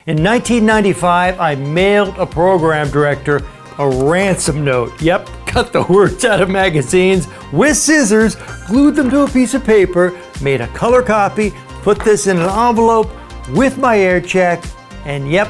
In 1995, I mailed a program director a ransom note. Yep, cut the words out of magazines with scissors, glued them to a piece of paper, made a color copy, put this in an envelope with my air check, and yep,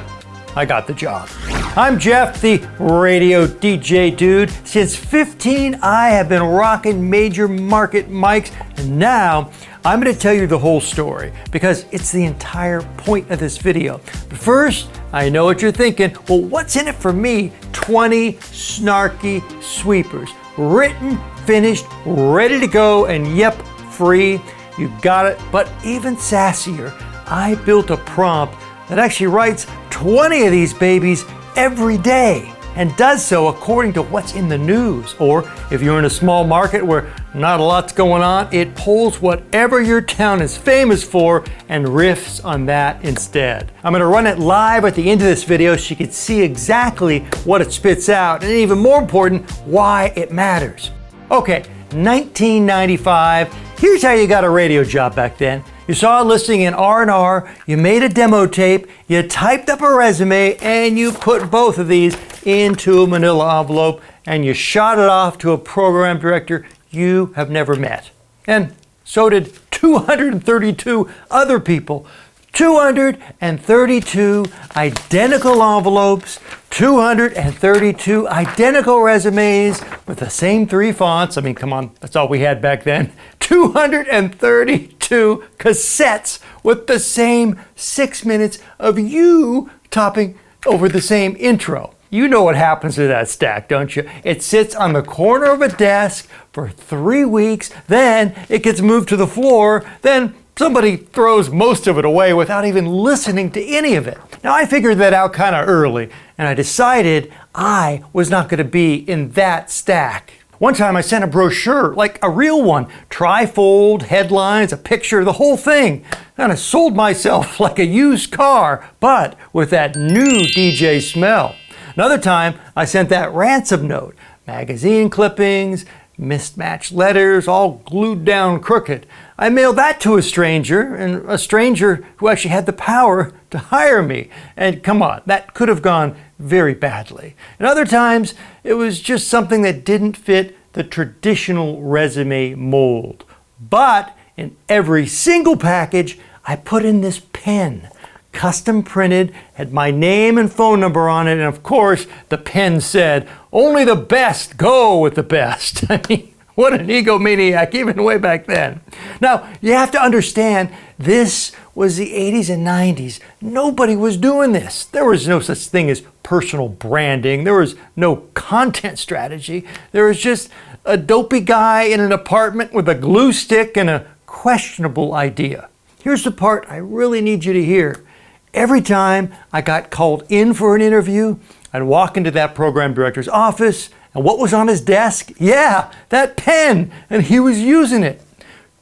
I got the job. I'm Jeff, the radio DJ dude. Since 15, I have been rocking major market mics, and now I'm going to tell you the whole story because it's the entire point of this video. But first, I know what you're thinking. Well, what's in it for me? 20 snarky sweepers. Written, finished, ready to go, and yep, free. You got it. But even sassier, I built a prompt that actually writes 20 of these babies every day and does so according to what's in the news. Or if you're in a small market where not a lot's going on, it pulls whatever your town is famous for and riffs on that instead. I'm going to run it live at the end of this video so you can see exactly what it spits out, and even more important, why it matters. Okay, 1995, here's how you got a radio job back then. You saw a listing in R&R, you made a demo tape, you typed up a resume, and you put both of these into a manila envelope, and you shot it off to a program director you have never met. And so did 232 other people. 232 identical envelopes, 232 identical resumes with the same 3 fonts. I mean, come on, that's all we had back then. 232 cassettes with the same 6 minutes of you topping over the same intro. You know what happens to that stack, don't you? It sits on the corner of a desk for 3 weeks, then it gets moved to the floor, then somebody throws most of it away without even listening to any of it. Now, I figured that out kind of early, and I decided I was not going to be in that stack. One time I sent a brochure, like a real one, trifold, headlines, a picture, the whole thing. And I sold myself like a used car, but with that new DJ smell. Another time I sent that ransom note, magazine clippings, mismatched letters, all glued down crooked. I mailed that to a stranger, and a stranger who actually had the power to hire me. And come on, that could have gone very badly. And other times, it was just something that didn't fit the traditional resume mold. But in every single package, I put in this pen. Custom printed, had my name and phone number on it, and of course, the pen said, "Only the best go with the best." I mean, what an egomaniac, even way back then. Now, you have to understand, this was the 80s and 90s. Nobody was doing this. There was no such thing as personal branding. There was no content strategy. There was just a dopey guy in an apartment with a glue stick and a questionable idea. Here's the part I really need you to hear. Every time I got called in for an interview, I'd walk into that program director's office, and what was on his desk? Yeah, that pen, and he was using it.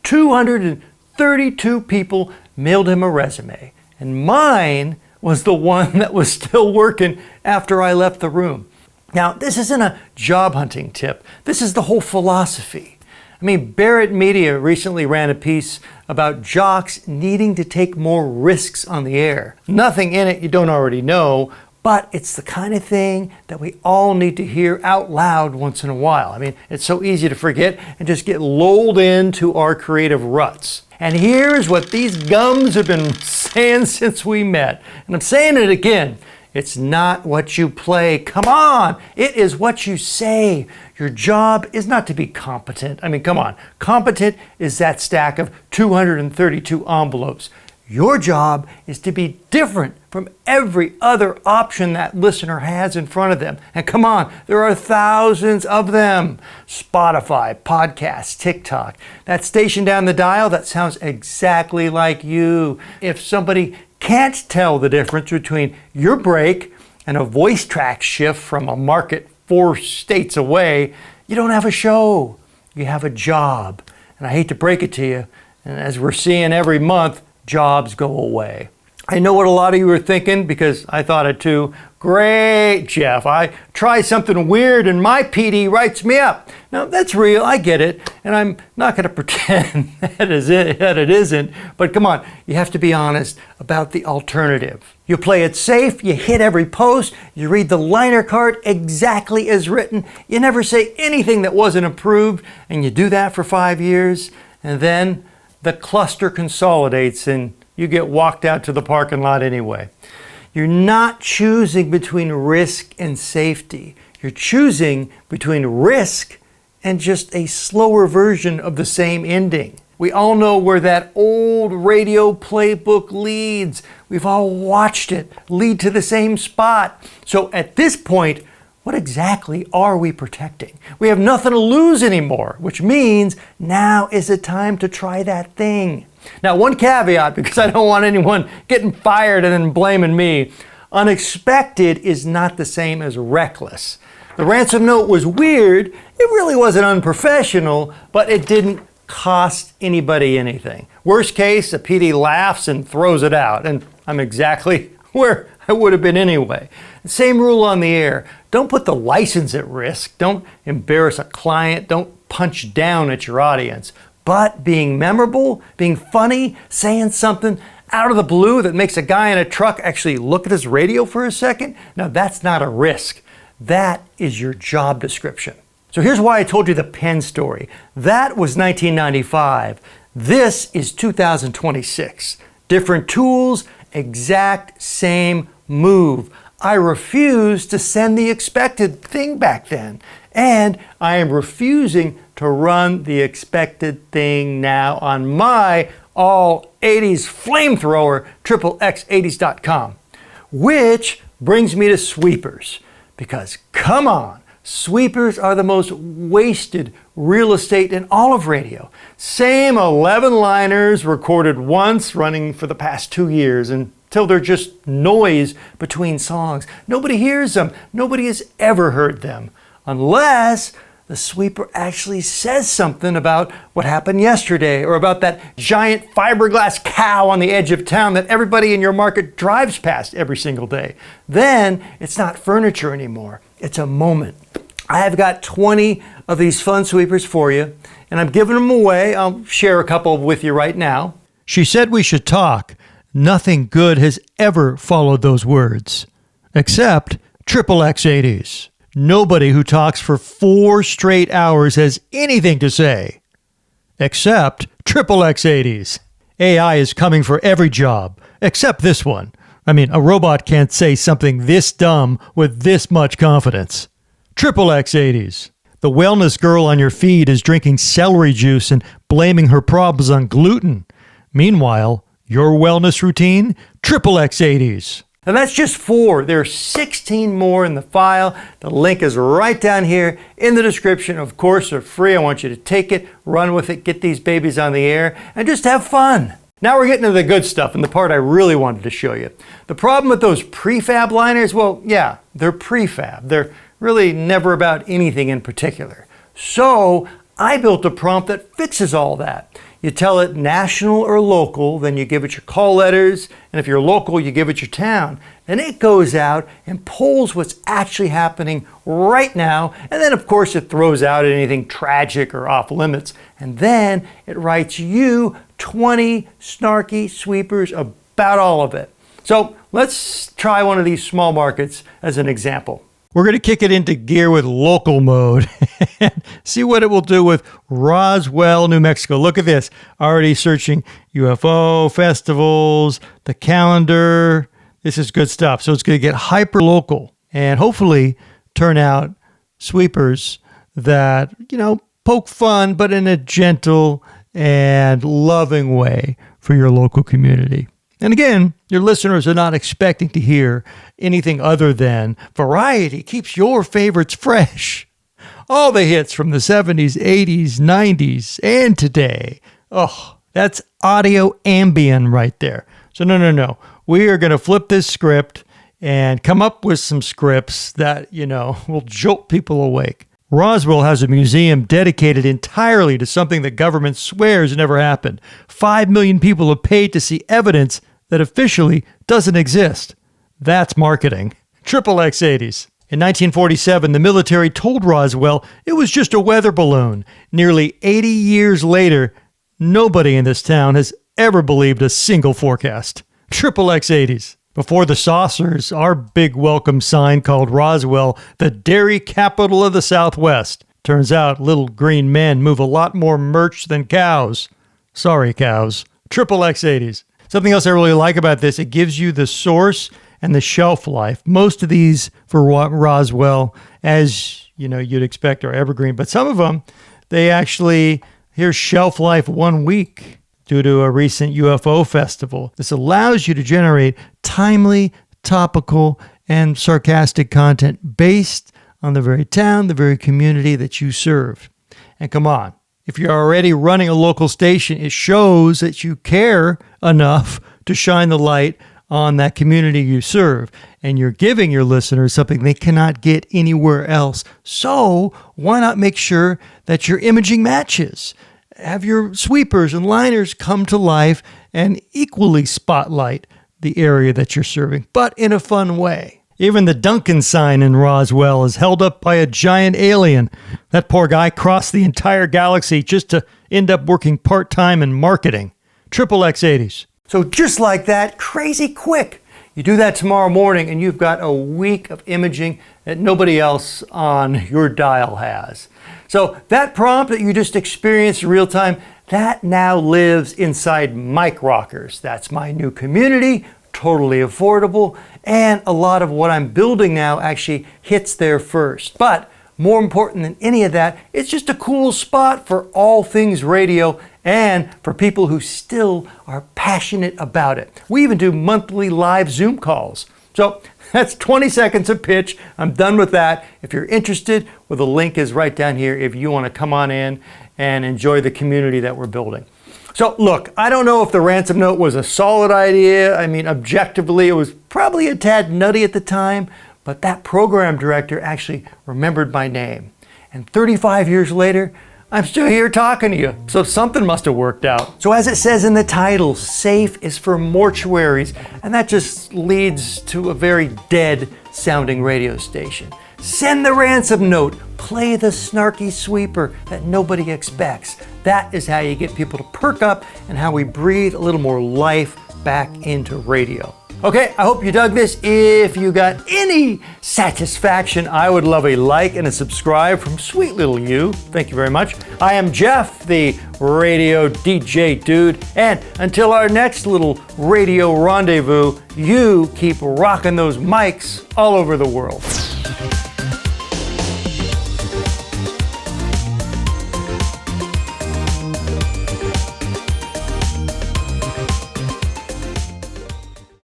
232 people mailed him a resume, and mine was the one that was still working after I left the room. Now, this isn't a job hunting tip. This is the whole philosophy. I mean, Barrett Media recently ran a piece about jocks needing to take more risks on the air. Nothing in it you don't already know, but it's the kind of thing that we all need to hear out loud once in a while. I mean, it's so easy to forget and just get lulled into our creative ruts. And here's what these gums have been saying since we met. And I'm saying it again. It's not what you play. Come on. It is what you say. Your job is not to be competent. I mean, come on. Competent is that stack of 232 envelopes. Your job is to be different from every other option that listener has in front of them. And come on, there are thousands of them. Spotify, podcasts, TikTok. That station down the dial that sounds exactly like you. If somebody can't tell the difference between your break and a voice track shift from a market 4 states away, you don't have a show. You have a job. And I hate to break it to you, and as we're seeing every month, jobs go away. I know what a lot of you are thinking, because I thought it too. Great, Jeff, I try something weird and my PD writes me up. Now, that's real, I get it, and I'm not going to pretend that it isn't, but come on, you have to be honest about the alternative. You play it safe, you hit every post, you read the liner card exactly as written, you never say anything that wasn't approved, and you do that for 5 years, and then the cluster consolidates and you get walked out to the parking lot anyway. You're not choosing between risk and safety. You're choosing between risk and just a slower version of the same ending. We all know where that old radio playbook leads. We've all watched it lead to the same spot. So at this point, what exactly are we protecting? We have nothing to lose anymore, which means now is the time to try that thing. Now, one caveat, because I don't want anyone getting fired and then blaming me. Unexpected is not the same as reckless. The ransom note was weird. It really wasn't unprofessional, but it didn't cost anybody anything. Worst case, a PD laughs and throws it out, and I'm exactly where I would have been anyway. Same rule on the air. Don't put the license at risk. Don't embarrass a client. Don't punch down at your audience. But being memorable, being funny, saying something out of the blue that makes a guy in a truck actually look at his radio for a second, now that's not a risk. That is your job description. So here's why I told you the pen story. That was 1995. This is 2026. Different tools, exact same move. I refused to send the expected thing back then. And I am refusing to run the expected thing now on my all 80s flamethrower, XXX80s.com. Which brings me to sweepers. Because come on, sweepers are the most wasted real estate in all of radio. Same 11 liners recorded once, running for the past 2 years, until they're just noise between songs. Nobody hears them. Nobody has ever heard them. Unless the sweeper actually says something about what happened yesterday, or about that giant fiberglass cow on the edge of town that everybody in your market drives past every single day. Then it's not furniture anymore. It's a moment. I've got 20 of these fun sweepers for you, and I'm giving them away. I'll share a couple with you right now. She said we should talk. Nothing good has ever followed those words, except XXX80s. Nobody who talks for 4 straight hours has anything to say, except XXX80s. AI is coming for every job, except this one. I mean, a robot can't say something this dumb with this much confidence. XXX80s. The wellness girl on your feed is drinking celery juice and blaming her problems on gluten. Meanwhile, your wellness routine? XXX80s. And that's just 4. There are 16 more in the file. The link is right down here in the description. Of course, they're free. I want you to take it, run with it, get these babies on the air, and just have fun. Now we're getting to the good stuff, and the part I really wanted to show you. The problem with those prefab liners, well, yeah, they're prefab. They're really never about anything in particular. So I built a prompt that fixes all that. You tell it national or local, then you give it your call letters, and if you're local, you give it your town. Then it goes out and pulls what's actually happening right now, and then of course it throws out anything tragic or off limits, and then it writes you 20 snarky sweepers about all of it. So let's try one of these small markets as an example. We're going to kick it into gear with local mode and see what it will do with Roswell, New Mexico. Look at this. Already searching UFO festivals, the calendar. This is good stuff. So it's going to get hyper local and hopefully turn out sweepers that, poke fun, but in a gentle and loving way for your local community. And again, your listeners are not expecting to hear anything other than variety keeps your favorites fresh. All the hits from the 70s, 80s, 90s, and today. Oh, that's audio Ambien right there. So no. We are going to flip this script and come up with some scripts that, will jolt people awake. Roswell has a museum dedicated entirely to something the government swears never happened. 5 million people have paid to see evidence that officially doesn't exist. That's marketing. Triple X80s. In 1947, the military told Roswell it was just a weather balloon. Nearly 80 years later, nobody in this town has ever believed a single forecast. Triple X80s. Before the saucers, our big welcome sign called Roswell the dairy capital of the Southwest. Turns out little green men move a lot more merch than cows. Sorry, cows. Triple X80s. Something else I really like about this, it gives you the source and the shelf life. Most of these for Roswell, as you know, you'd expect, are evergreen, but some of them, they actually, here's shelf life 1 week due to a recent UFO festival. This allows you to generate timely, topical, and sarcastic content based on the very town, the very community that you serve. And come on, if you're already running a local station, it shows that you care enough to shine the light on that community you serve, and you're giving your listeners something they cannot get anywhere else. So why not make sure that your imaging matches? Have your sweepers and liners come to life and equally spotlight the area that you're serving, but in a fun way. Even the Duncan sign in Roswell is held up by a giant alien. That poor guy crossed the entire galaxy just to end up working part-time in marketing. Triple X80s. So just like that, crazy quick. You do that tomorrow morning and you've got a week of imaging that nobody else on your dial has. So that prompt that you just experienced in real time, that now lives inside Mic Rockers. That's my new community, totally affordable, and a lot of what I'm building now actually hits there first. But more important than any of that, it's just a cool spot for all things radio and for people who still are passionate about it. We even do monthly live Zoom calls. So that's 20 seconds of pitch. I'm done with that. If you're interested, well, the link is right down here if you want to come on in and enjoy the community that we're building. So look, I don't know if the ransom note was a solid idea. I mean, objectively, it was probably a tad nutty at the time, but that program director actually remembered my name. And 35 years later, I'm still here talking to you, so something must have worked out. So as it says in the title, SAFE is for mortuaries, and that just leads to a very dead sounding radio station. Send the ransom note, play the snarky sweeper that nobody expects. That is how you get people to perk up and how we breathe a little more life back into radio. Okay, I hope you dug this. If you got any satisfaction, I would love a like and a subscribe from sweet little you. Thank you very much. I am Jeff, the radio DJ dude, and until our next little radio rendezvous, you keep rocking those mics all over the world.